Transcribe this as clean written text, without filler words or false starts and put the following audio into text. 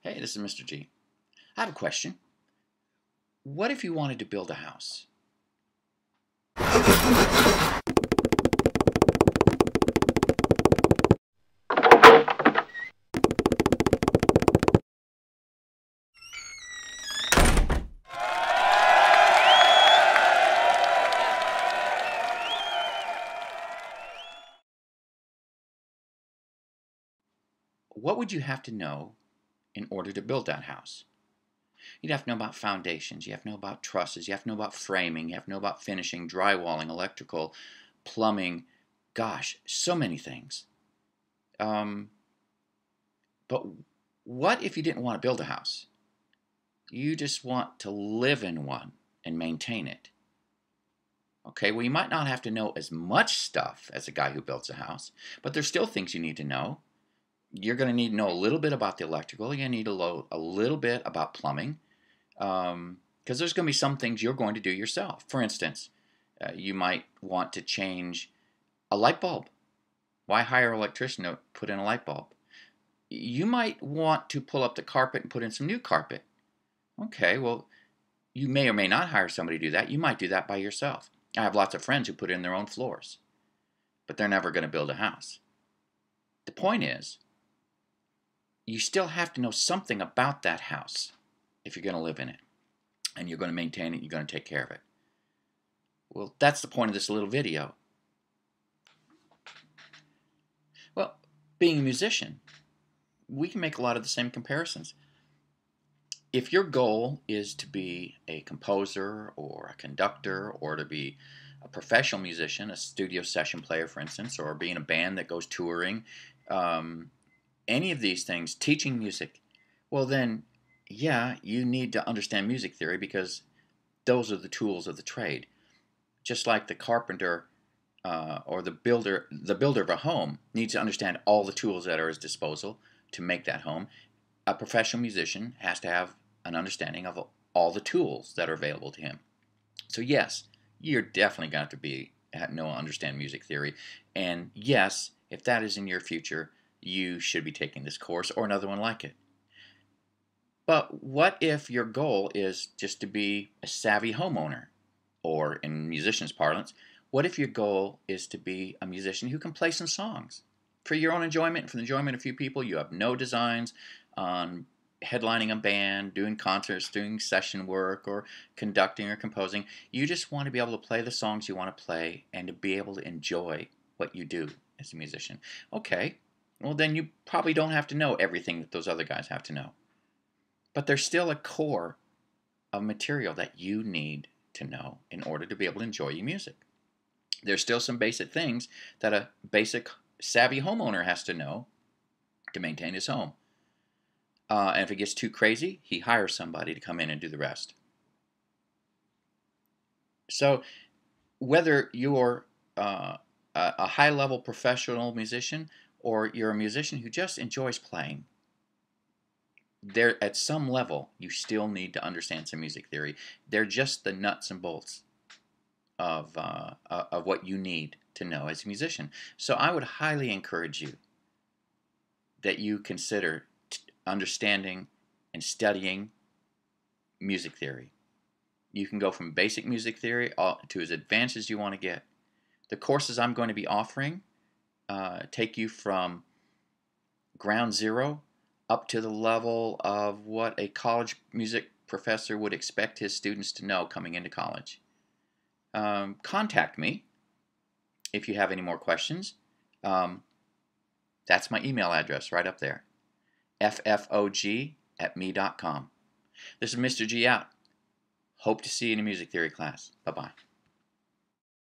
Hey, this is Mr. G. I have a question. What if you wanted to build a house? What would you have to know in order to build that house? You'd have to know about foundations, you have to know about trusses, you have to know about framing, you have to know about finishing, drywalling, electrical, plumbing. Gosh, so many things. But what if you didn't want to build a house? You just want to live in one and maintain it. Okay, well, you might not have to know as much stuff as a guy who builds a house, but there's still things you need to know. You're going to need to know a little bit about the electrical. You're going to need to know a little bit about plumbing, because there's going to be some things you're going to do yourself. For instance, you might want to change a light bulb. Why hire an electrician to put in a light bulb? You might want to pull up the carpet and put in some new carpet. Okay, well, you may or may not hire somebody to do that. You might do that by yourself. I have lots of friends who put in their own floors, but they're never going to build a house. The point is, you still have to know something about that house if you're going to live in it, and you're going to maintain it, you're going to take care of it. Well, that's the point of this little video. Well, being a musician, we can make a lot of the same comparisons. If your goal is to be a composer or a conductor or to be a professional musician, a studio session player, for instance, or be in a band that goes touring, any of these things, teaching music, well then, yeah, you need to understand music theory because those are the tools of the trade. Just like the carpenter or the builder of a home needs to understand all the tools that are at his disposal to make that home, a professional musician has to have an understanding of all the tools that are available to him. So yes, you're definitely going to have to understand music theory, and yes, if that is in your future, you should be taking this course or another one like it. But what if your goal is just to be a savvy homeowner? Or in musicians' parlance, what if your goal is to be a musician who can play some songs? For your own enjoyment, for the enjoyment of a few people, you have no designs on headlining a band, doing concerts, doing session work, or conducting or composing. You just want to be able to play the songs you want to play and to be able to enjoy what you do as a musician. Okay, well then you probably don't have to know everything that those other guys have to know. But there's still a core of material that you need to know in order to be able to enjoy your music. There's still some basic things that a basic savvy homeowner has to know to maintain his home. And if it gets too crazy, he hires somebody to come in and do the rest. So whether you're a high-level professional musician or you're a musician who just enjoys playing, there at some level you still need to understand some music theory. They're just the nuts and bolts of what you need to know as a musician. So I would highly encourage you that you consider understanding and studying music theory. You can go from basic music theory to as advanced as you want to get. The courses I'm going to be offering take you from ground zero up to the level of what a college music professor would expect his students to know coming into college. Contact me if you have any more questions. That's my email address right up there, ffog@me.com. This is Mr. G out. Hope to see you in a music theory class. Bye-bye.